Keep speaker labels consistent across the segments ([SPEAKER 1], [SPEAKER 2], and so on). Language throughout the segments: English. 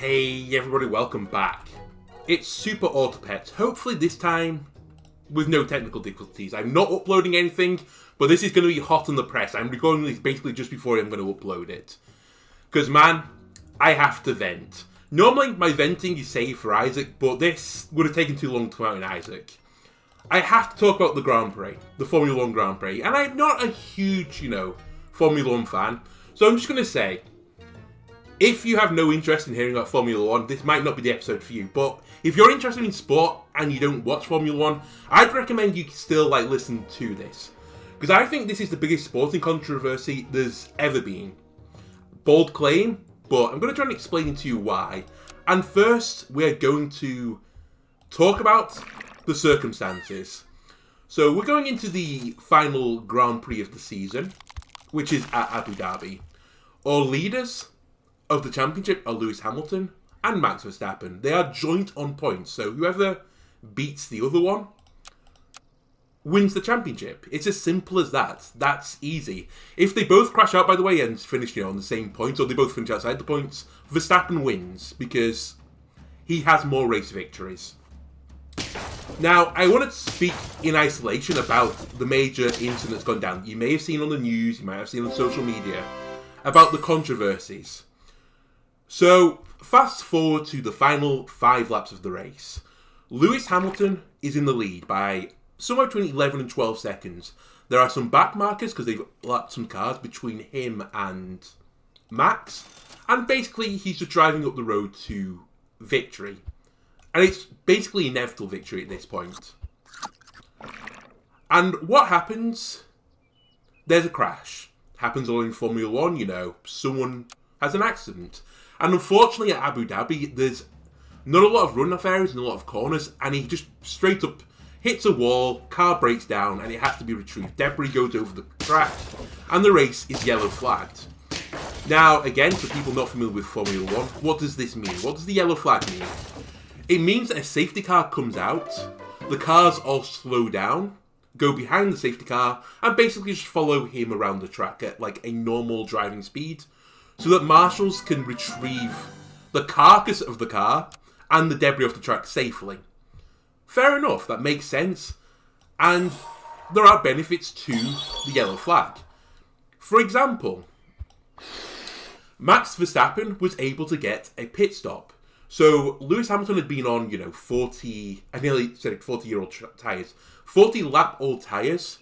[SPEAKER 1] Hey everybody, welcome back. It's Super Autopets, hopefully this time with no technical difficulties. I'm not uploading anything, but this is going to be hot on the press. I'm recording this basically just before I'm going to upload it. Because man, I have to vent. Normally my venting is saved for Isaac, but this would have taken too long to come out in Isaac. I have to talk about the Grand Prix, the Formula 1 Grand Prix, and I'm not a huge, Formula 1 fan, so I'm just going to say, if you have no interest in hearing about Formula 1, this might not be the episode for you. But if you're interested in sport and you don't watch Formula 1, I'd recommend you still listen to this. Because I think this is the biggest sporting controversy there's ever been. Bold claim, but I'm going to try and explain to you why. And first, we're going to talk about the circumstances. So we're going into the final Grand Prix of the season, which is at Abu Dhabi. Our leaders of the championship are Lewis Hamilton and Max Verstappen. They are joint on points, so whoever beats the other one wins the championship. It's as simple as that. That's easy. If they both crash out, by the way, and finish on the same points, or they both finish outside the points, Verstappen wins because he has more race victories. Now, I want to speak in isolation about the major incident that's gone down. You may have seen on the news, you might have seen on social media, about the controversies. So, fast forward to the final 5 laps of the race. Lewis Hamilton is in the lead by somewhere between 11 and 12 seconds. There are some back markers because they've lapped some cars between him and Max. And basically, he's just driving up the road to victory. And it's basically inevitable victory at this point. And what happens? There's a crash. Happens all in Formula 1, someone has an accident. And unfortunately at Abu Dhabi, there's not a lot of run-off areas and a lot of corners, and he just straight up hits a wall, car breaks down, and it has to be retrieved. Debris goes over the track, and the race is yellow flagged. Now, again, for people not familiar with Formula 1, what does this mean? What does the yellow flag mean? It means that a safety car comes out, the cars all slow down, go behind the safety car, and basically just follow him around the track at a normal driving speed, so that marshals can retrieve the carcass of the car and the debris off the track safely. Fair enough, that makes sense, and there are benefits to the yellow flag. For example, Max Verstappen was able to get a pit stop. So Lewis Hamilton had been on, 40-year-old tyres, 40-lap-old tyres.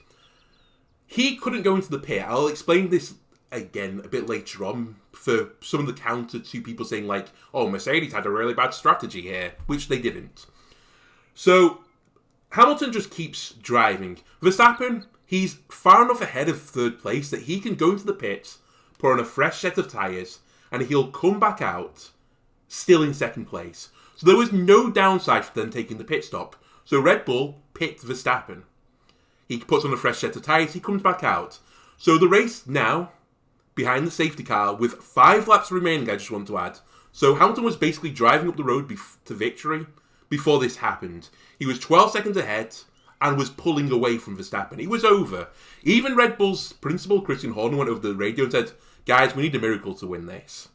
[SPEAKER 1] He couldn't go into the pit. I'll explain this again a bit later on for some of the counter to people saying Mercedes had a really bad strategy here, which they didn't. So Hamilton just keeps driving. Verstappen, he's far enough ahead of third place that he can go into the pits, put on a fresh set of tyres, and he'll come back out still in second place. So there was no downside for them taking the pit stop. So Red Bull pits Verstappen. He puts on a fresh set of tyres, he comes back out. So the race now, behind the safety car, with 5 laps remaining, I just want to add. So Hamilton was basically driving up the road to victory before this happened. He was 12 seconds ahead and was pulling away from Verstappen. He was over. Even Red Bull's principal, Christian Horner, went over the radio and said, guys, we need a miracle to win this.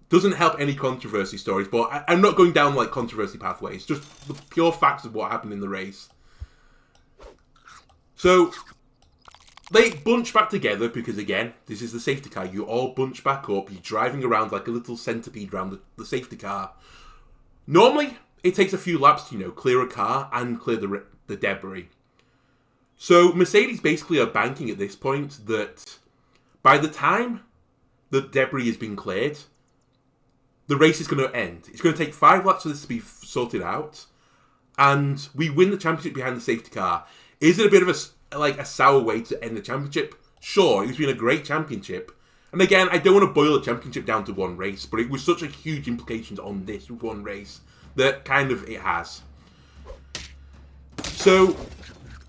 [SPEAKER 1] Doesn't help any controversy stories, but I'm not going down controversy pathways. Just the pure facts of what happened in the race. So they bunch back together because, again, this is the safety car. You all bunch back up. You're driving around like a little centipede around the safety car. Normally, it takes a few laps to, clear a car and clear the debris. So Mercedes basically are banking at this point that by the time the debris has been cleared, the race is going to end. It's going to take 5 laps for this to be sorted out, and we win the championship behind the safety car. Is it a bit of a sour way to end the championship? Sure, it's been a great championship. And again, I don't want to boil the championship down to one race, but it was such a huge implications on this one race that kind of it has. So,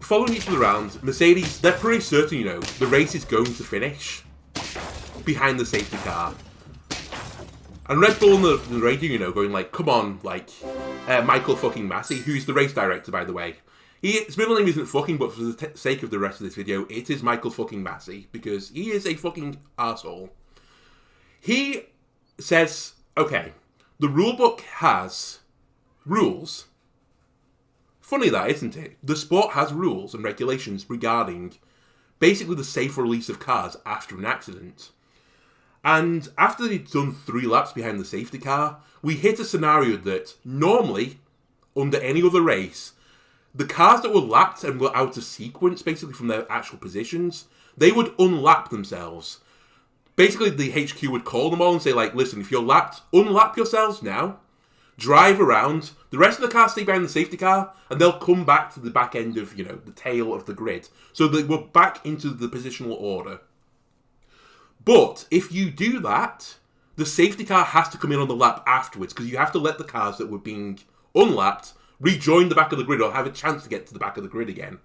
[SPEAKER 1] following each of the rounds, Mercedes, they're pretty certain, the race is going to finish behind the safety car. And Red Bull on the radio, going come on, Michael fucking Massey, who's the race director, by the way. His middle name isn't fucking, but for the sake of the rest of this video, it is Michael fucking Massey, because he is a fucking arsehole. He says, okay, The rulebook has rules. Funny that, isn't it? The sport has rules and regulations regarding basically the safe release of cars after an accident. And after they'd done 3 laps behind the safety car, we hit a scenario that normally, under any other race, the cars that were lapped and were out of sequence, basically from their actual positions, they would unlap themselves. Basically, the HQ would call them all and say, like, listen, if you're lapped, unlap yourselves now, drive around, the rest of the cars stay behind the safety car, and they'll come back to the back end of, the tail of the grid. So they were back into the positional order. But if you do that, the safety car has to come in on the lap afterwards, because you have to let the cars that were being unlapped rejoin the back of the grid or have a chance to get to the back of the grid again.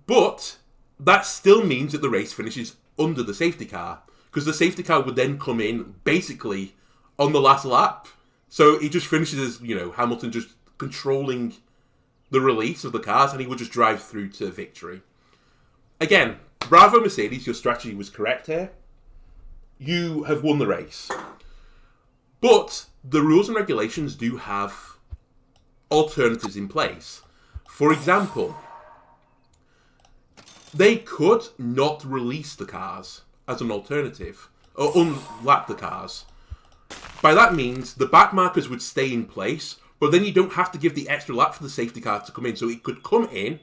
[SPEAKER 1] But that still means that the race finishes under the safety car, because the safety car would then come in basically on the last lap. So it just finishes as, Hamilton just controlling the release of the cars, and he would just drive through to victory. Again, bravo Mercedes, your strategy was correct here. You have won the race. But the rules and regulations do have alternatives in place. For example, they could not release the cars as an alternative, or unlap the cars. By that means, the back markers would stay in place, but then you don't have to give the extra lap for the safety car to come in. So it could come in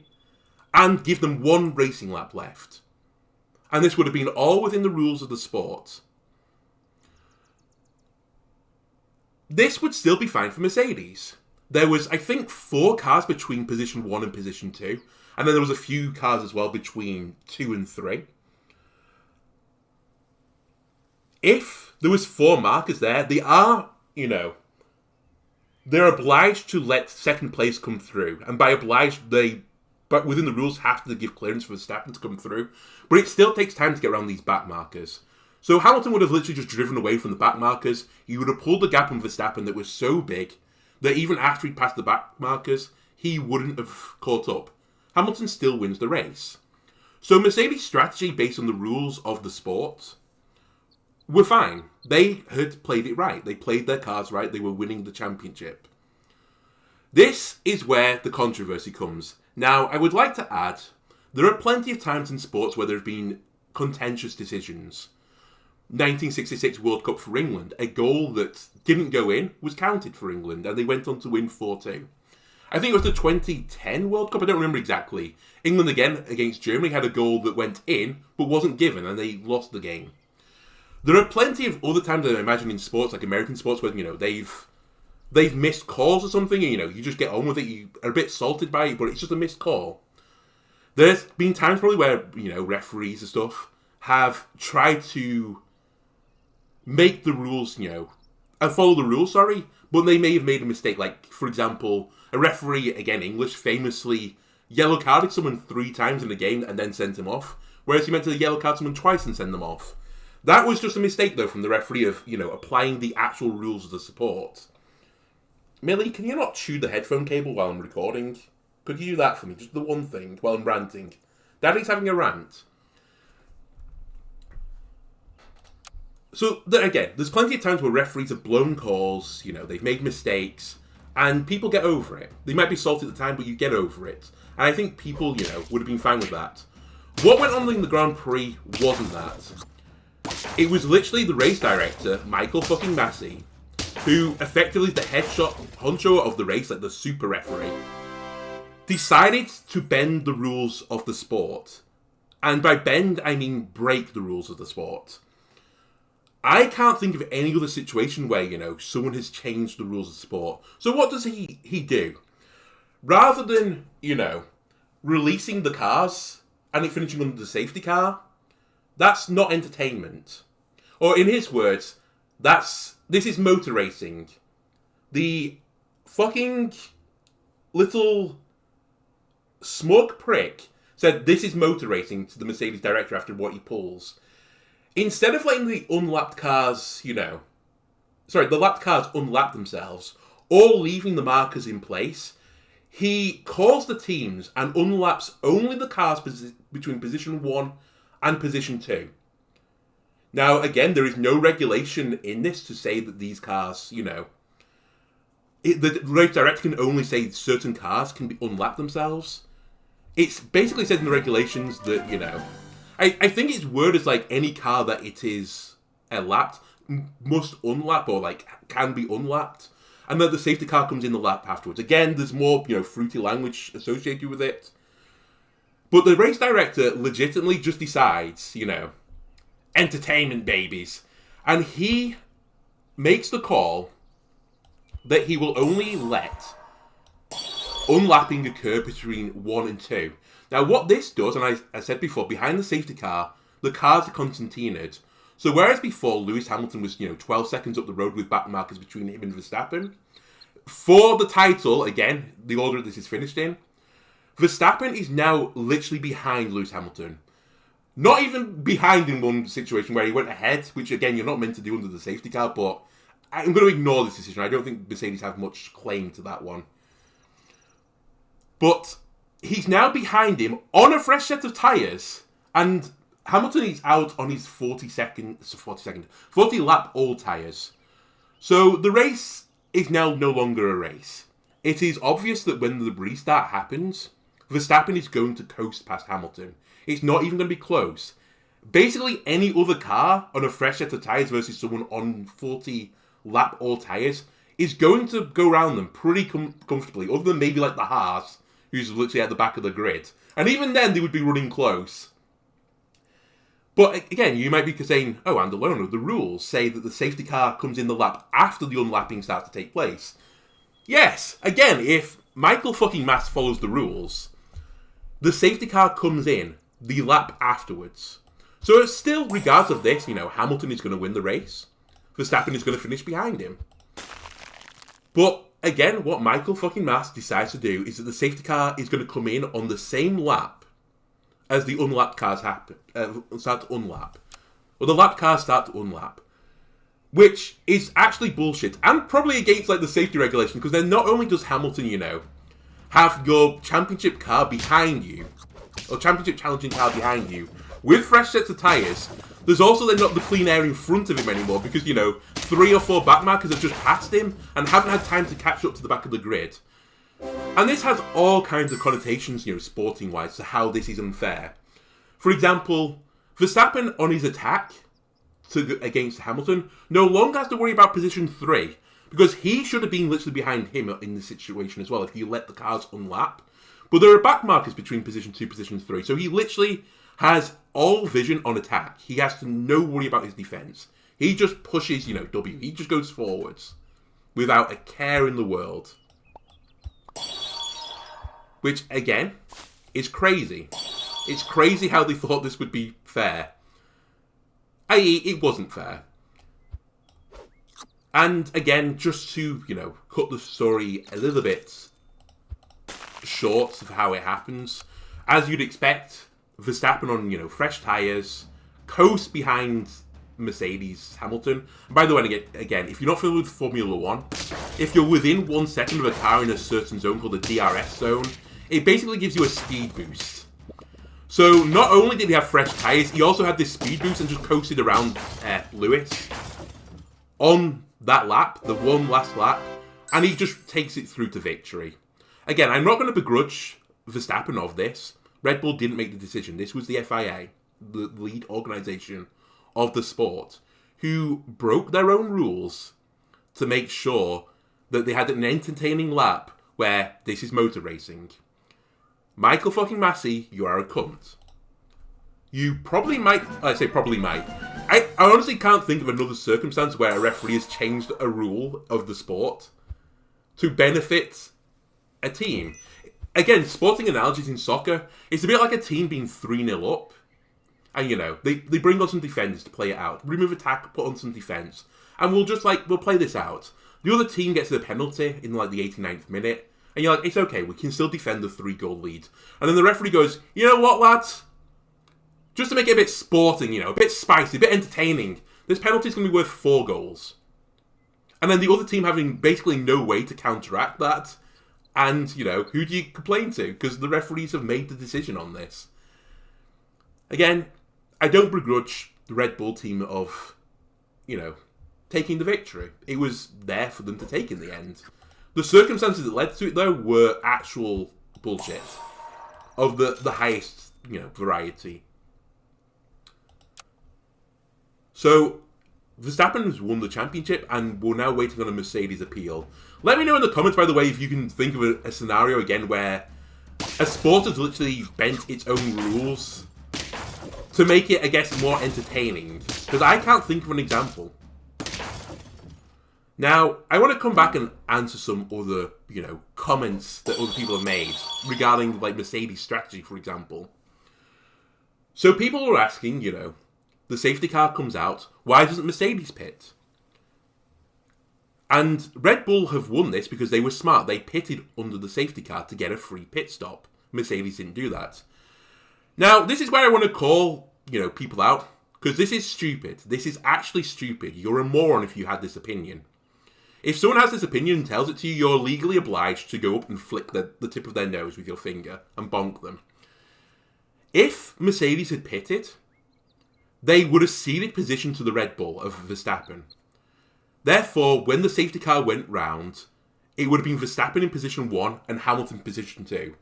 [SPEAKER 1] and give them 1 racing lap left. And this would have been all within the rules of the sport. This would still be fine for Mercedes. There was, I think, 4 cars between position 1 and position 2. And then there was a few cars as well between 2 and 3. If there was 4 markers there, they are, they're obliged to let second place come through. And by obliged, but within the rules, have to give clearance for Verstappen to come through. But it still takes time to get around these back markers. So Hamilton would have literally just driven away from the back markers. He would have pulled the gap on Verstappen that was so big that even after he passed the back markers, he wouldn't have caught up. Hamilton still wins the race. So Mercedes' strategy based on the rules of the sport were fine. They had played it right. They played their cards right. They were winning the championship. This is where the controversy comes. Now, I would like to add, there are plenty of times in sports where there have been contentious decisions. 1966 World Cup for England, a goal that didn't go in was counted for England, and they went on to win 4-2. I think it was the 2010 World Cup, I don't remember exactly. England again against Germany had a goal that went in, but wasn't given, and they lost the game. There are plenty of other times I imagine in sports, like American sports, where, they've missed calls or something, and, you just get on with it, you are a bit salted by it, but it's just a missed call. There's been times probably where, referees and stuff have tried to make the rules, and follow the rules, but they may have made a mistake. Like, for example, a referee, again, English, famously yellow carded someone 3 times in a game and then sent him off, whereas he meant to yellow card someone twice and send them off. That was just a mistake, though, from the referee of, applying the actual rules of the sport. Millie, can you not chew the headphone cable while I'm recording? Could you do that for me? Just the one thing while I'm ranting. Daddy's having a rant. So, again, there's plenty of times where referees have blown calls, they've made mistakes, and people get over it. They might be salty at the time, but you get over it. And I think people, would have been fine with that. What went on in the Grand Prix wasn't that. It was literally the race director, Michael fucking Massey, who effectively is the honcho of the race, like the super referee, decided to bend the rules of the sport. And by bend, I mean break the rules of the sport. I can't think of any other situation where, someone has changed the rules of sport. So what does he do? Rather than, releasing the cars and it finishing under the safety car, that's not entertainment. Or in his words, this is motor racing. The fucking little smug prick said this is motor racing to the Mercedes director after what he pulls. Instead of letting the unlapped cars, the lapped cars unlap themselves, or leaving the markers in place, he calls the teams and unlaps only the cars between position 1 and position 2. Now, again, there is no regulation in this to say that these cars, the race director can only say certain cars can unlap themselves. It's basically said in the regulations that, I think it's worded as like any car that it is lapped must unlap or like can be unlapped. And that the safety car comes in the lap afterwards. Again, there's more, fruity language associated with it. But the race director legitimately just decides, entertainment babies. And he makes the call that he will only let unlapping occur between 1 and 2. Now, what this does, and I said before, behind the safety car, the cars are concertinaed. So whereas before Lewis Hamilton was, 12 seconds up the road with back markers between him and Verstappen, for the title, again, the order this is finished in, Verstappen is now literally behind Lewis Hamilton. Not even behind in one situation where he went ahead, which again, you're not meant to do under the safety car, but I'm going to ignore this decision. I don't think Mercedes have much claim to that one. But he's now behind him on a fresh set of tyres, and Hamilton is out on his 40 lap all tyres. So the race is now no longer a race. It is obvious that when the restart happens, Verstappen is going to coast past Hamilton. It's not even going to be close. Basically, any other car on a fresh set of tyres versus someone on 40 lap all tyres is going to go around them pretty comfortably, other than maybe like the Haas, who's literally at the back of the grid. And even then, they would be running close. But again, you might be saying, oh, and Alona, the rules say that the safety car comes in the lap after the unlapping starts to take place. Yes, again, if Michael fucking Mast follows the rules, the safety car comes in the lap afterwards. So it's still, regardless of this, Hamilton is going to win the race. Verstappen is going to finish behind him. But again, what Michael fucking Mast decides to do is that the safety car is going to come in on the same lap as the unlapped cars start to unlap. Or the lap cars start to unlap. Which is actually bullshit. And probably against the safety regulation. Because then not only does Hamilton, have your championship car behind you, or championship challenging car behind you, with fresh sets of tyres, there's also then not the clean air in front of him anymore. Because, 3 or 4 backmarkers have just passed him and haven't had time to catch up to the back of the grid. And this has all kinds of connotations, sporting-wise, to how this is unfair. For example, Verstappen on his attack against Hamilton no longer has to worry about position 3, because he should have been literally behind him in this situation as well if you let the cars unlap. But there are back markers between position 2 and position 3, so he literally has all vision on attack. He has to no worry about his defence. He just pushes, W. He just goes forwards without a care in the world. Which, again, is crazy. It's crazy how they thought this would be fair. I.e., it wasn't fair. And, again, just to, cut the story a little bit short of how it happens, as you'd expect, Verstappen on, fresh tyres, coasts behind Mercedes Hamilton. And by the way, again, if you're not familiar with Formula 1, if you're within 1 second of a car in a certain zone called the DRS zone, it basically gives you a speed boost. So not only did he have fresh tyres, he also had this speed boost and just coasted around Lewis on that lap, the one last lap, and he just takes it through to victory. Again, I'm not going to begrudge Verstappen of this. Red Bull didn't make the decision. This was the FIA, the lead organisation of the sport, who broke their own rules to make sure that they had an entertaining lap where this is motor racing. Michael fucking Massey, you are a cunt. You probably might, I say probably might. I honestly can't think of another circumstance where a referee has changed a rule of the sport to benefit a team. Again, sporting analogies in soccer, it's a bit like a team being 3-0 up. And, they bring on some defenders to play it out. Remove attack, put on some defense. And we'll play this out. The other team gets the penalty in, the 89th minute. And you're like, it's okay, we can still defend the 3-goal lead. And then the referee goes, you know what, lads? Just to make it a bit sporting, a bit spicy, a bit entertaining, this penalty's going to be worth 4 goals. And then the other team having basically no way to counteract that. And, who do you complain to? Because the referees have made the decision on this. Again, I don't begrudge the Red Bull team of, taking the victory. It was there for them to take in the end. The circumstances that led to it, though, were actual bullshit of the highest, variety. So, Verstappen has won the championship, and we're now waiting on a Mercedes appeal. Let me know in the comments, by the way, if you can think of a scenario again where a sport has literally bent its own rules to make it, I guess, more entertaining. Because I can't think of an example. Now, I want to come back and answer some other, comments that other people have made regarding, like, Mercedes' strategy, for example. So people are asking, the safety car comes out, why doesn't Mercedes pit? And Red Bull have won this because they were smart. They pitted under the safety car to get a free pit stop. Mercedes didn't do that. Now, this is where I want to call, people out, because this is stupid. This is actually stupid. You're a moron if you had this opinion. If someone has this opinion and tells it to you, you're legally obliged to go up and flick the tip of their nose with your finger and bonk them. If Mercedes had pitted, they would have ceded position to the Red Bull of Verstappen. Therefore, when the safety car went round, it would have been Verstappen in position 1 and Hamilton in position 2.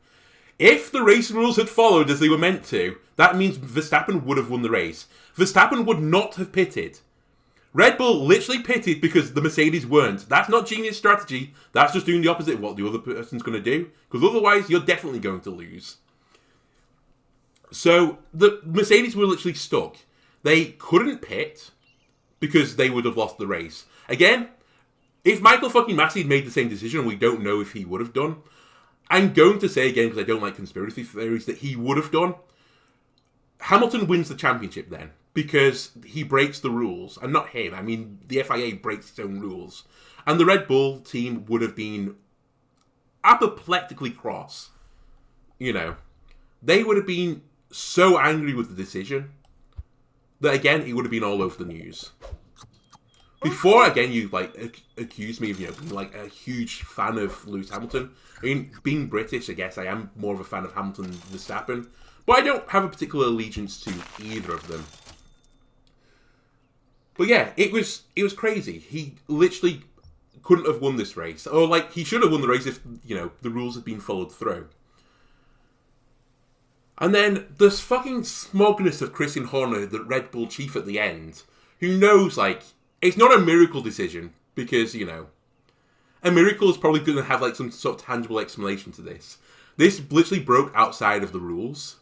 [SPEAKER 1] If the race rules had followed as they were meant to, that means Verstappen would have won the race. Verstappen would not have pitted. Red Bull literally pitted because the Mercedes weren't. That's not genius strategy. That's just doing the opposite of what the other person's going to do. Because otherwise, you're definitely going to lose. So, the Mercedes were literally stuck. They couldn't pit because they would have lost the race. Again, if Michael fucking Massey had made the same decision, and we don't know if he would have done, I'm going to say again, because I don't like conspiracy theories, that he would have done. Hamilton wins the championship then, because he breaks the rules. And not him, I mean, the FIA breaks its own rules. And the Red Bull team would have been apoplectically cross. They would have been so angry with the decision that, again, it would have been all over the news. Before, again, you, accuse me of, being, a huge fan of Lewis Hamilton. I mean, being British, I guess I am more of a fan of Hamilton than Verstappen. But I don't have a particular allegiance to either of them. But yeah, it was crazy. He literally couldn't have won this race. Or, he should have won the race if, the rules had been followed through. And then, this fucking smugness of Christian Horner, the Red Bull chief at the end, who knows, it's not a miracle decision, because, a miracle is probably going to have, some sort of tangible explanation to this. This literally broke outside of the rules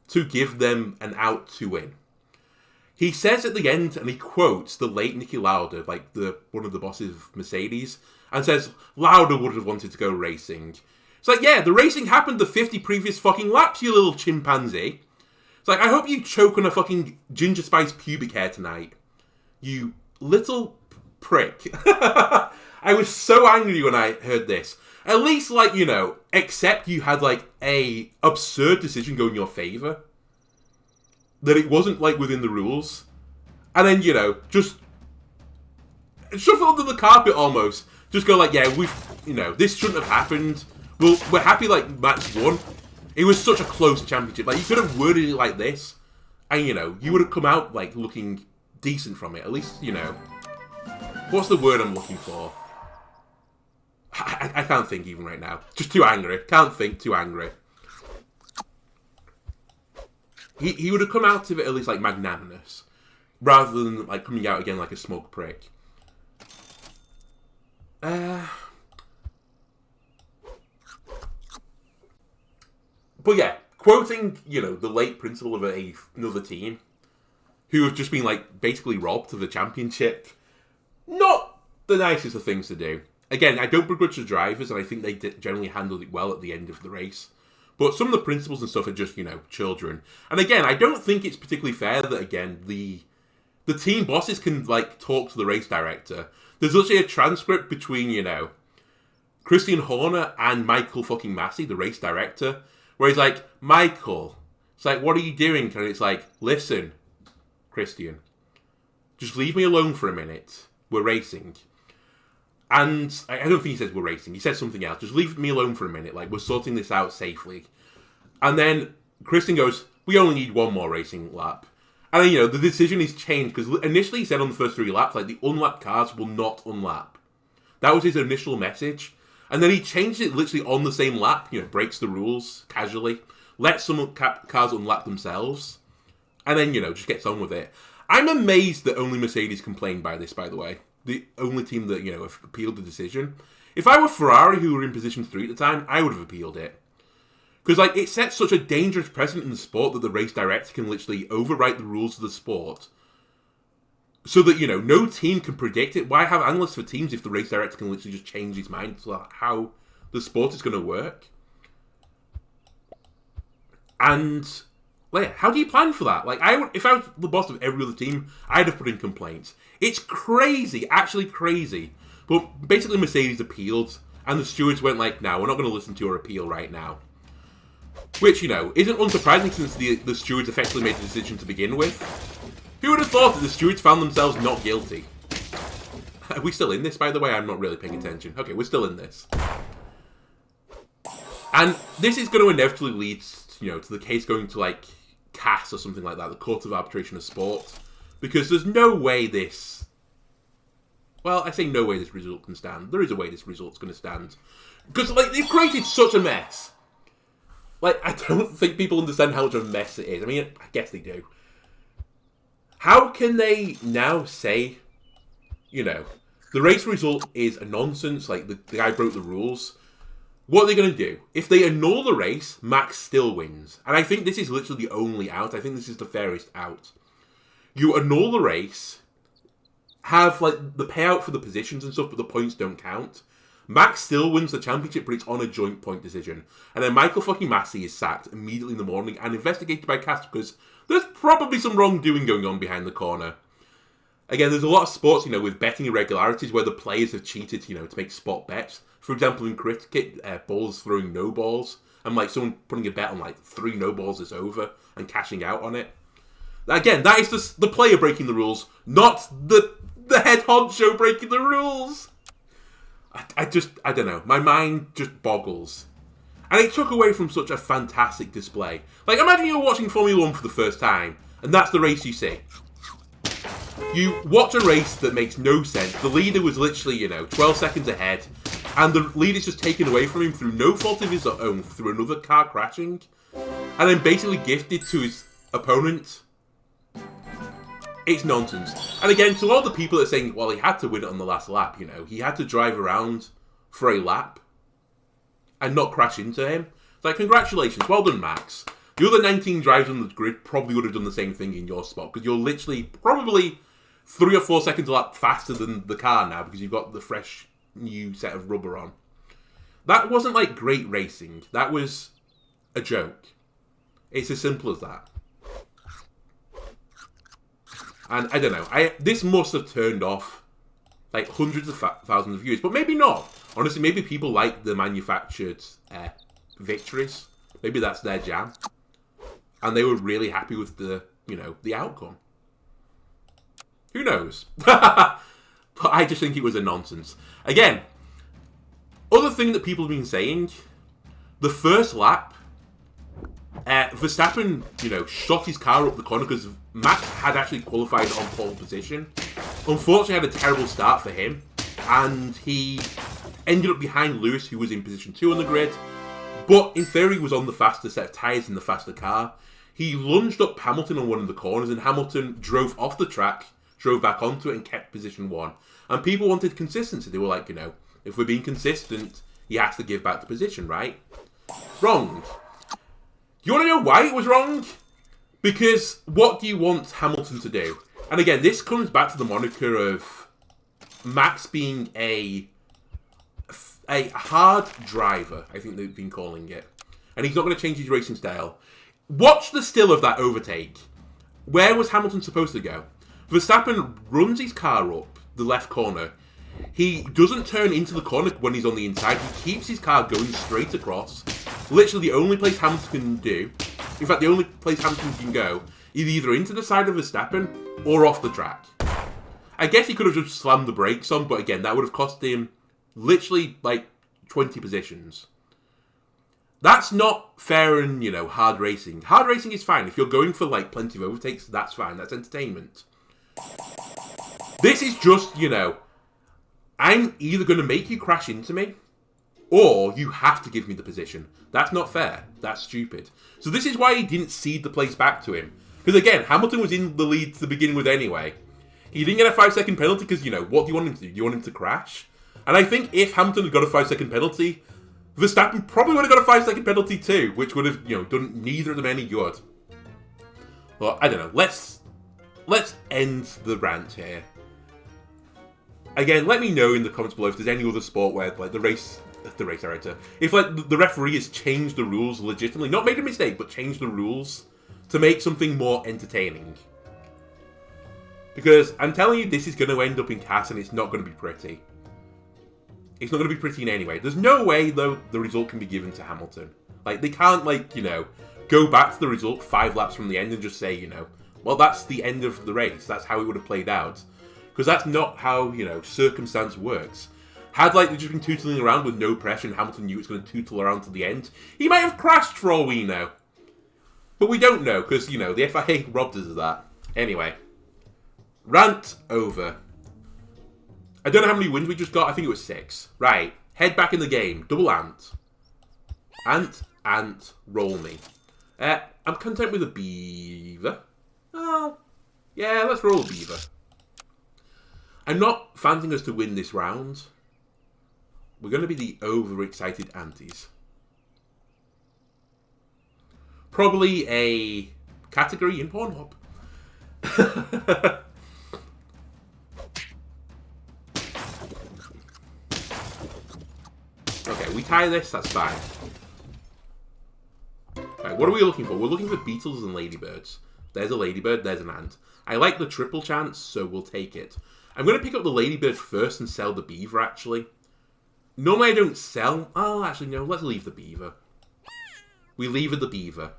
[SPEAKER 1] to give them an out to win. He says at the end, and he quotes the late Niki Lauda, one of the bosses of Mercedes, and says, Lauda would have wanted to go racing. It's yeah, the racing happened the 50 previous fucking laps, you little chimpanzee. It's I hope you choke on a fucking ginger spice pubic hair tonight. You little prick. I was so angry when I heard this. At least, accept you had, a absurd decision go in your favour. That it wasn't, within the rules. And then, just shove it under the carpet almost. Just go yeah, this shouldn't have happened. Well, we're happy, match 1. It was such a close championship. You could have worded it like this. And, you would have come out, looking decent from it. At least, what's the word I'm looking for? I can't think even right now. Just too angry. Can't think, too angry. He would have come out of it at least, magnanimous. Rather than, coming out again like a smug prick. But yeah, quoting, the late principal of another team, who have just been, basically robbed of the championship. Not the nicest of things to do. Again, I don't begrudge the drivers, and I think they generally handled it well at the end of the race. But some of the principals and stuff are just, children. And again, I don't think it's particularly fair that, again, the team bosses can, talk to the race director. There's literally a transcript between, Christian Horner and Michael fucking Massey, the race director, where he's Michael, it's what are you doing? And it's listen, Christian, just leave me alone for a minute. We're racing. And I don't think he says we're racing. He says something else. Just leave me alone for a minute. We're sorting this out safely. And then Christian goes, we only need one more racing lap. And, you know, the decision is changed, because initially he said on the first 3 laps, like, the unlapped cars will not unlap. That was his initial message. And then he changed it literally on the same lap, you know, breaks the rules casually, lets some cars unlap themselves, and then, you know, just gets on with it. I'm amazed that only Mercedes complained by this, by the way. The only team that, you know, appealed the decision. If I were Ferrari, who were in position 3 at the time, I would have appealed it. Because, like, it sets such a dangerous precedent in the sport that the race director can literally overwrite the rules of the sport. So that, you know, no team can predict it. Why have analysts for teams if the race director can literally just change his mind to how the sport is going to work? And, like, how do you plan for that? Like, if I was the boss of every other team, I'd have put in complaints. It's crazy, actually crazy. But basically Mercedes appealed, and the stewards went like, no, we're not going to listen to your appeal right now. Which, you know, isn't unsurprising since the stewards effectively made the decision to begin with. Who would have thought that the stewards found themselves not guilty? Are we still in this, by the way? I'm not really paying attention. Okay, we're still in this. And this is going to inevitably lead, you know, to the case going to, like, CAS or something like that, the Court of Arbitration of Sport. Because there's no way this... Well, I say no way this result can stand. There is a way this result's going to stand. Because, like, they've created such a mess. Like, I don't think people understand how much of a mess it is. I mean, I guess they do. How can they now say, you know, the race result is a nonsense, like, the guy broke the rules? What are they going to do? If they annul the race, Max still wins. And I think this is literally the only out. I think this is the fairest out. You annul the race, have, like, the payout for the positions and stuff, but the points don't count. Max still wins the championship, but it's on a joint point decision. And then Michael fucking Massey is sacked immediately in the morning and investigated by CAS because there's probably some wrongdoing going on behind the corner. Again, there's a lot of sports, you know, with betting irregularities where the players have cheated, you know, to make spot bets. For example, in cricket, balls throwing no balls. And, like, someone putting a bet on, like, 3 no balls is over and cashing out on it. Again, that is just the player breaking the rules, not the head honcho breaking the rules. I don't know. My mind just boggles. And it took away from such a fantastic display. Like, imagine you're watching Formula 1 for the first time, and that's the race you see. You watch a race that makes no sense. The leader was literally, you know, 12 seconds ahead, and the leader's just taken away from him through no fault of his own, through another car crashing, and then basically gifted to his opponent. It's nonsense. And again, to all the people that are saying, well, he had to win it on the last lap, you know, he had to drive around for a lap and not crash into him. It's like, congratulations, well done, Max. The other 19 drivers on the grid probably would have done the same thing in your spot, because you're literally probably 3 or 4 seconds a lap faster than the car now, because you've got the fresh new set of rubber on. That wasn't like great racing. That was a joke. It's as simple as that. And I don't know, this must have turned off like hundreds of thousands of viewers, but maybe not. Honestly, maybe people like the manufactured victories. Maybe that's their jam. And they were really happy with the, you know, the outcome. Who knows? But I just think it was a nonsense. Again, other thing that people have been saying, the first lap, Verstappen, you know, shot his car up the corner because Max had actually qualified on pole position. Unfortunately, had a terrible start for him, and he ended up behind Lewis, who was in position 2 on the grid. But in theory, he was on the faster set of tyres in the faster car. He lunged up Hamilton on one of the corners, and Hamilton drove off the track, drove back onto it, and kept position 1. And people wanted consistency. They were like, you know, if we're being consistent, he has to give back the position, right? Wrong. You want to know why it was wrong? Because what do you want Hamilton to do? And again, this comes back to the moniker of Max being a hard driver, I think they've been calling it. And he's not going to change his racing style. Watch the still of that overtake. Where was Hamilton supposed to go? Verstappen runs his car up the left corner. He doesn't turn into the corner when he's on the inside. He keeps his car going straight across. Literally the only place Hamilton can do, in fact the only place Hamilton can go, is either into the side of Verstappen or off the track. I guess he could have just slammed the brakes on, but again, that would have cost him literally like 20 positions. That's not fair and, you know, hard racing. Hard racing is fine. If you're going for, like, plenty of overtakes, that's fine. That's entertainment. This is just, you know, I'm either going to make you crash into me, or you have to give me the position. That's not fair. That's stupid. So this is why he didn't cede the place back to him. Because, again, Hamilton was in the lead to begin with anyway. He didn't get a 5-second penalty because, you know, what do you want him to do? Do you want him to crash? And I think if Hamilton had got a 5-second penalty, Verstappen probably would have got a 5-second penalty too, which would have, you know, done neither of them any good. Well, I don't know. Let's end the rant here. Again, let me know in the comments below if there's any other sport where, like, the race director, if, like, the referee has changed the rules legitimately, not made a mistake, but changed the rules to make something more entertaining. Because I'm telling you, this is going to end up in CAS and it's not going to be pretty. It's not going to be pretty in any way. There's no way, though, the result can be given to Hamilton. Like, they can't, like, you know, go back to the result 5 laps from the end and just say, you know, well, that's the end of the race. That's how it would have played out. Because that's not how, you know, circumstance works. Had, like, they just been tootling around with no pressure and Hamilton knew it was going to tootle around to the end, he might have crashed for all we know. But we don't know, because, you know, the FIA robbed us of that. Anyway. Rant over. I don't know how many wins we just got. I think it was 6. Right. Head back in the game. Double ant. Ant, roll me. I'm content with a beaver. Oh. Yeah, let's roll a beaver. I'm not fancying us to win this round. We're going to be the overexcited antis. Probably a category in Pornhub. Okay, we tie this, that's fine. Right, what are we looking for? We're looking for beetles and ladybirds. There's a ladybird, there's an ant. I like the triple chance, so we'll take it. I'm going to pick up the ladybird first and sell the beaver, actually. Normally I don't sell... Oh, actually, no, let's leave the beaver. We leave the beaver.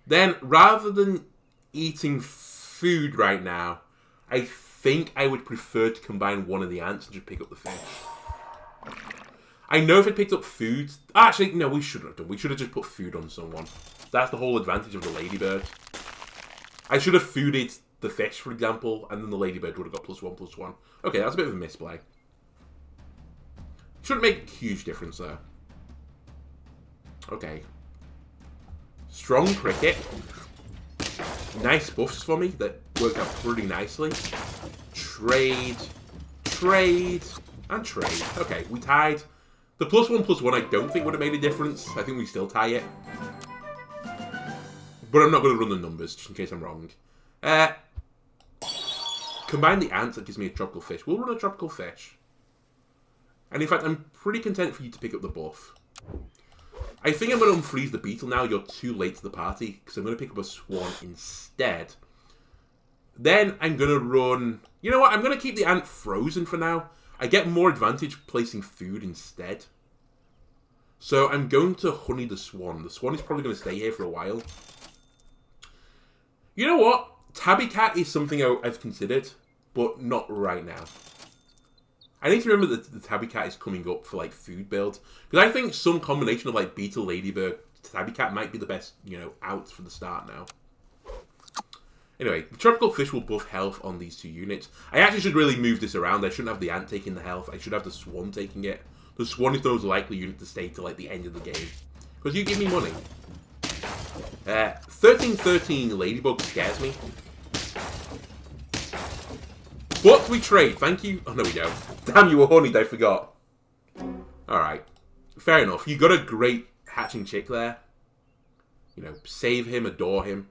[SPEAKER 1] Then, rather than eating food right now, I think I would prefer to combine one of the ants and just pick up the fish. I know if I picked up food... Actually, no, we shouldn't have done. We should have just put food on someone. That's the whole advantage of the ladybird. I should have fooded the fish, for example, and then the ladybird would have got +1/+1. Okay, that's a bit of a misplay. Shouldn't make a huge difference, though. Okay. Strong cricket. Nice buffs for me that worked out pretty nicely. Trade. And trade. Okay, we tied. The +1/+1 I don't think would have made a difference. I think we still tie it. But I'm not going to run the numbers, just in case I'm wrong. Combine the ants, that gives me a tropical fish. We'll run a tropical fish. And in fact, I'm pretty content for you to pick up the buff. I think I'm going to unfreeze the beetle now. You're too late to the party, because I'm going to pick up a swan instead. Then I'm going to run... You know what? I'm going to keep the ant frozen for now. I get more advantage placing food instead. So I'm going to honey the swan. The swan is probably going to stay here for a while. You know what? Tabby Cat is something I've considered, but not right now. I need to remember that the Tabby Cat is coming up for, like, food build. Because I think some combination of, like, Beetle, Ladybird, Tabby Cat might be the best, you know, out for the start now. Anyway, the Tropical Fish will buff health on these 2 units. I actually should really move this around. I shouldn't have the Ant taking the health. I should have the Swan taking it. The Swan is the most likely unit to stay till, like, the end of the game. Because you give me money. 1313 Ladybug scares me. But we trade, thank you. Oh, no, we don't. Damn, you were horny, I forgot. Alright. Fair enough. You got a great hatching chick there. You know, save him, adore him.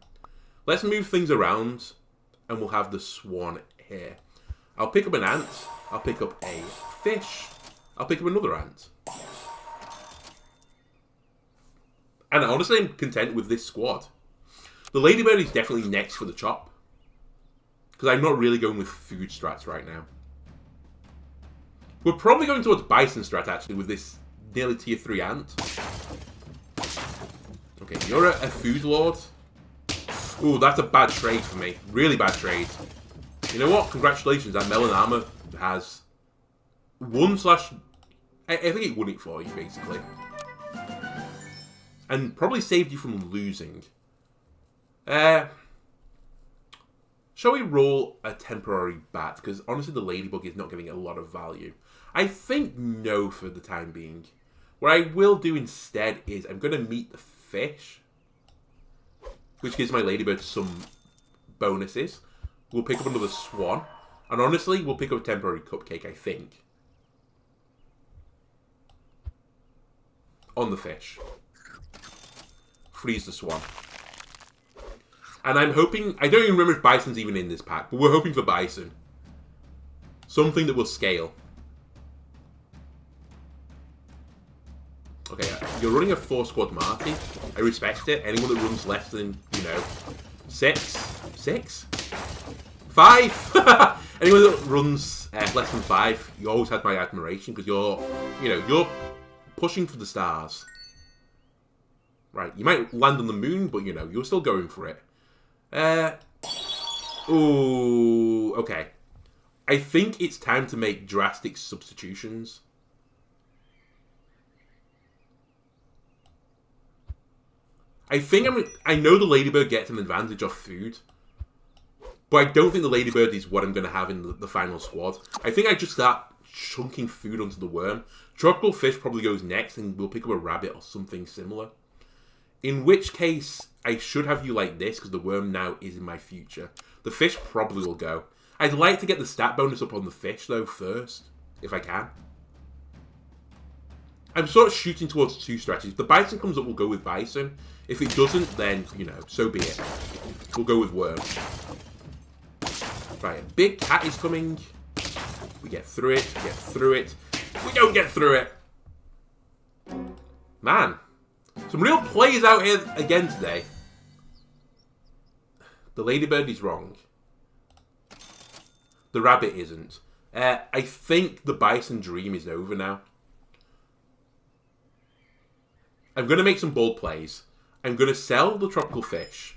[SPEAKER 1] Let's move things around, and we'll have the swan here. I'll pick up an ant. I'll pick up a fish. I'll pick up another ant. And honestly, I'm content with this squad. The Ladybird is definitely next for the chop. Because I'm not really going with food strats right now. We're probably going towards bison strat, actually, with this nearly tier 3 ant. Okay, you're a food lord. Ooh, that's a bad trade for me. Really bad trade. You know what? Congratulations, that melon armor has I think it won it for you, basically. And probably saved you from losing. Shall we roll a temporary bat? Because honestly, the ladybug is not giving a lot of value. I think no for the time being. What I will do instead is I'm going to meet the fish, which gives my ladybird some bonuses. We'll pick up another swan. And honestly, we'll pick up a temporary cupcake, I think. On the fish. Freeze the swan. And I'm hoping... I don't even remember if bison's even in this pack, but we're hoping for bison. Something that will scale. Okay, you're running a 4-squad Marty. I respect it. Anyone that runs less than, 6? 6? 5? Anyone that runs less than 5, you always had my admiration because you're pushing for the stars. Right, you might land on the moon, but you're still going for it. Ooh, okay. I think it's time to make drastic substitutions. I know the ladybird gets an advantage off food, but I don't think the ladybird is what I'm going to have in the final squad. I think I just start chunking food onto the worm. Tropical fish probably goes next, and we'll pick up a rabbit or something similar. In which case, I should have you like this, because the worm now is in my future. The fish probably will go. I'd like to get the stat bonus up on the fish, though, first, if I can. I'm sort of shooting towards 2 strategies. If the bison comes up, we'll go with bison. If it doesn't, then, so be it. We'll go with worm. Right, a big cat is coming. We get through it, we get through it. We don't get through it. Man. Some real plays out here again today. The ladybird is wrong. The rabbit isn't. I think the bison dream is over now. I'm going to make some bold plays. I'm going to sell the tropical fish.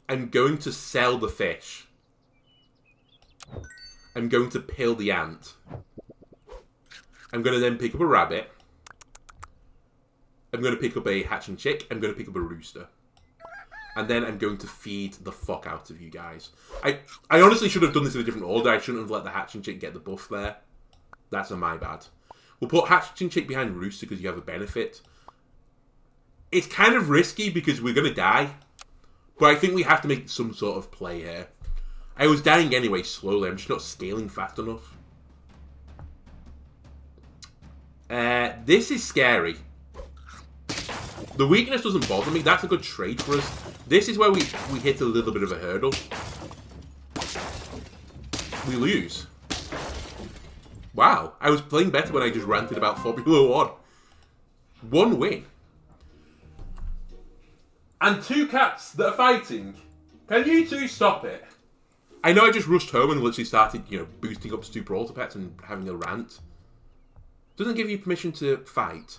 [SPEAKER 1] I'm going to sell the fish. I'm going to pill the ant. I'm going to then pick up a rabbit. I'm going to pick up a hatching chick. I'm going to pick up a rooster. And then I'm going to feed the fuck out of you guys. I honestly should have done this in a different order. I shouldn't have let the hatching chick get the buff there. That's on my bad. We'll put hatching chick behind rooster because you have a benefit. It's kind of risky because we're going to die. But I think we have to make some sort of play here. I was dying anyway slowly. I'm just not scaling fast enough. This is scary. The weakness doesn't bother me. That's a good trade for us. This is where we hit a little bit of a hurdle. We lose. Wow. I was playing better when I just ranted about Formula 1. 1 win. And 2 cats that are fighting. Can you 2 stop it? I know I just rushed home and literally started, boosting up Super Autopets and having a rant. Doesn't give you permission to fight.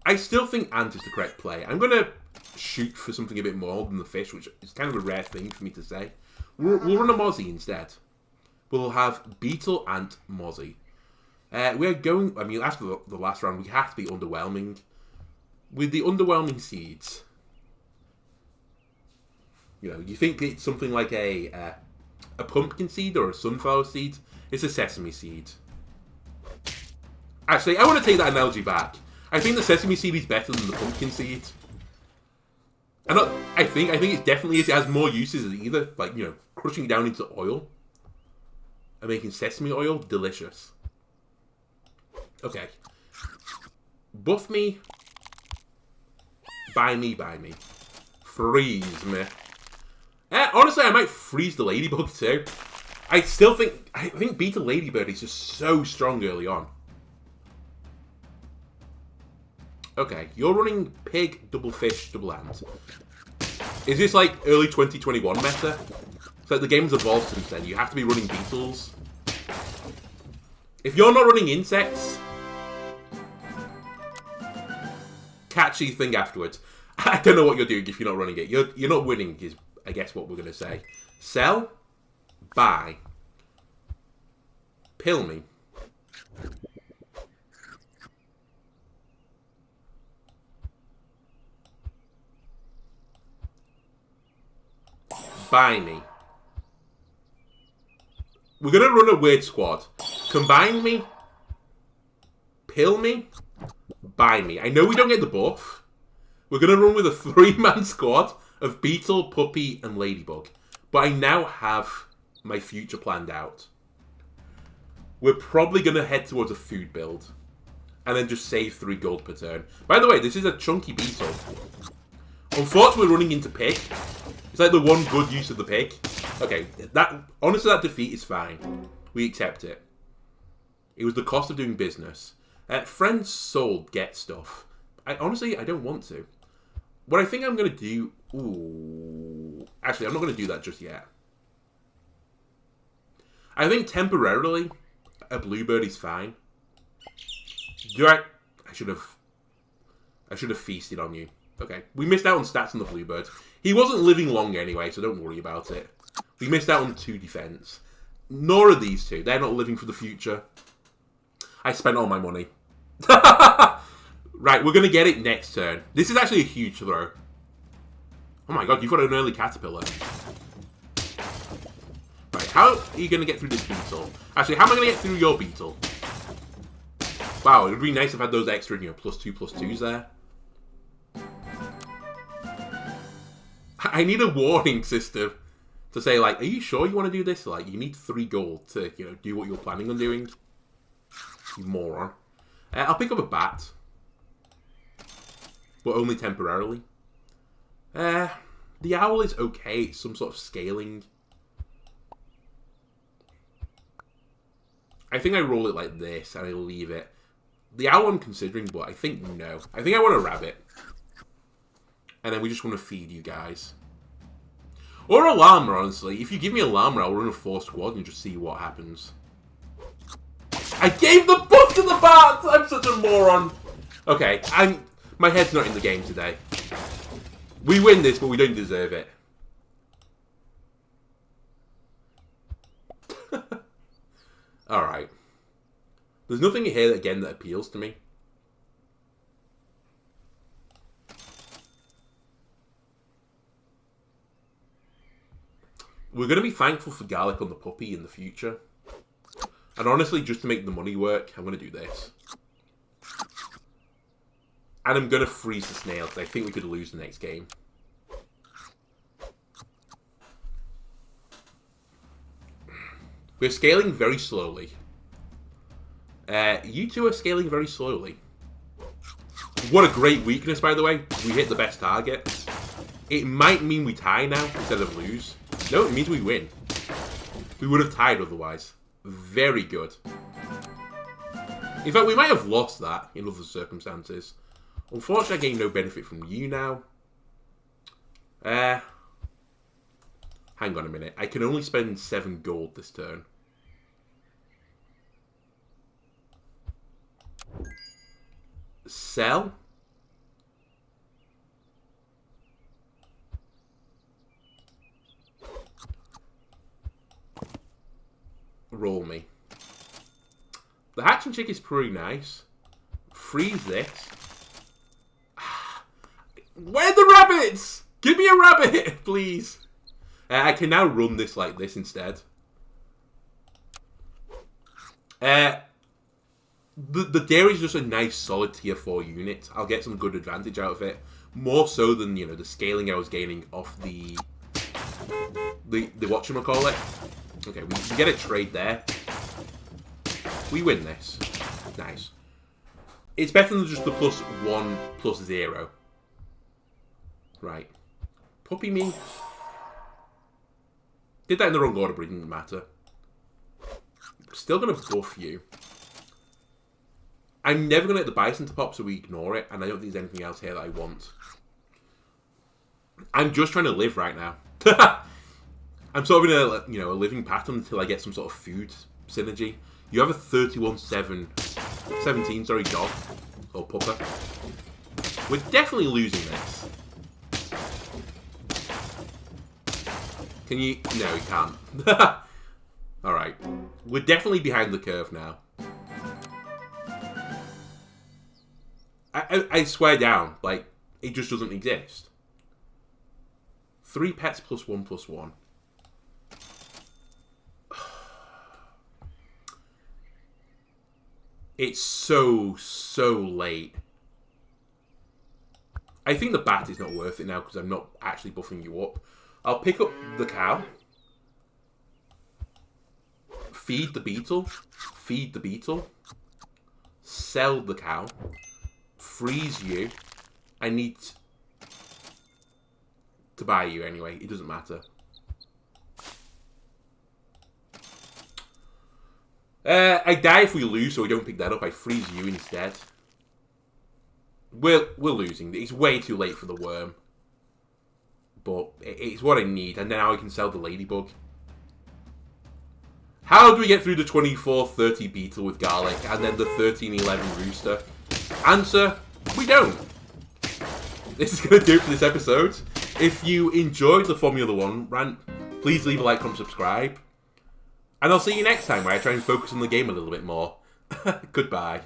[SPEAKER 1] I still think ant is the correct play. I'm going to shoot for something a bit more than the fish, which is kind of a rare thing for me to say. We'll run a mozzie instead. We'll have beetle, ant, mozzie. We're going... after the last round, we have to be underwhelming. With the underwhelming seeds... you think it's something like a pumpkin seed or a sunflower seed. It's a sesame seed. Actually, I want to take that analogy back. I think the sesame seed is better than the pumpkin seed. I think it definitely is. It has more uses than either. Like, crushing it down into oil. And making sesame oil delicious. Okay. Buff me. Buy me. Freeze me. Honestly, I might freeze the ladybug too. I think Beta Ladybird is just so strong early on. Okay, you're running pig, double fish, double ant. Is this like early 2021 meta? It's like the game's evolved since then. You have to be running beetles. If you're not running insects, catchy thing afterwards. I don't know what you're doing if you're not running it. You're not winning is, I guess, what we're going to say. Sell. Buy. Pill me. Buy me. We're going to run a weird squad. Combine me. Pill me. Buy me. I know we don't get the buff. We're going to run with a 3-man squad of Beetle, Puppy, and Ladybug. But I now have my future planned out. We're probably going to head towards a food build. And then just save 3 gold per turn. By the way, this is a chunky Beetle. Unfortunately, we're running into Pig. It's like the one good use of the Pig. Okay, honestly, that defeat is fine. We accept it. It was the cost of doing business. Friends sold get stuff. Honestly, I don't want to. What I think I'm going to do... Ooh. Actually, I'm not going to do that just yet. I think temporarily, a Bluebird is fine. I should have feasted on you. Okay. We missed out on stats on the Bluebird. He wasn't living long anyway, so don't worry about it. We missed out on 2 defense. Nor are these 2. They're not living for the future. I spent all my money. Right, we're going to get it next turn. This is actually a huge throw. Oh my god, you've got an early Caterpillar. Right, how are you going to get through this Beetle? Actually, how am I going to get through your Beetle? Wow, it would be nice if I had those extra, +2/+2s there. I need a warning system to say, like, are you sure you want to do this? Like, you need 3 gold to, do what you're planning on doing. You moron. I'll pick up a bat. But only temporarily. The owl is okay. It's some sort of scaling. I think I roll it like this and I leave it. The owl I'm considering, but I think no. I think I want a rabbit. And then we just want to feed you guys. Or a llama, honestly. If you give me a llama, I'll run a 4 squad and just see what happens. I gave the buff to the bat! I'm such a moron. Okay, my head's not in the game today. We win this, but we don't deserve it. Alright. There's nothing here, again, that appeals to me. We're going to be thankful for garlic on the puppy in the future. And honestly, just to make the money work, I'm going to do this. And I'm going to freeze the snail, because I think we could lose the next game. We're scaling very slowly. You two are scaling very slowly. What a great weakness, by the way. We hit the best target. It might mean we tie now instead of lose. No, it means we win. We would have tied otherwise. Very good. In fact, we might have lost that in other circumstances. Unfortunately, I gain no benefit from you now. Hang on a minute. I can only spend 7 gold this turn. Sell? Roll me. The hatching chick is pretty nice. Freeze this. Where are the rabbits? Give me a rabbit, please. I can now run this like this instead. The dairy is just a nice solid tier 4 unit. I'll get some good advantage out of it. More so than, the scaling I was gaining off the whatchamacallit. Okay, we get a trade there. We win this. Nice. It's better than just the +1, +0. Right. Puppy me. Did that in the wrong order, but it didn't matter. Still going to buff you. I'm never going to get the bison to pop, so we ignore it. And I don't think there's anything else here that I want. I'm just trying to live right now. I'm sort of in a living pattern until I get some sort of food synergy. You have a 17, sorry, dog. Or pupper. We're definitely losing this. Can you? No, you can't. Alright. We're definitely behind the curve now. I swear down, like, it just doesn't exist. 3 pets +1/+1. It's so late. I think the bat is not worth it now because I'm not actually buffing you up. I'll pick up the cow. Feed the beetle. Feed the beetle. Sell the cow. Freeze you. I need to buy you anyway. It doesn't matter. I die if we lose, so we don't pick that up. I freeze you instead. We're losing. It's way too late for the worm. But it's what I need. And now I can sell the ladybug. How do we get through the 24-30 beetle with garlic and then the 13-11 rooster? Answer, we don't. This is going to do it for this episode. If you enjoyed the Formula 1 rant, please leave a like, comment, subscribe. And I'll see you next time where I try and focus on the game a little bit more. Goodbye.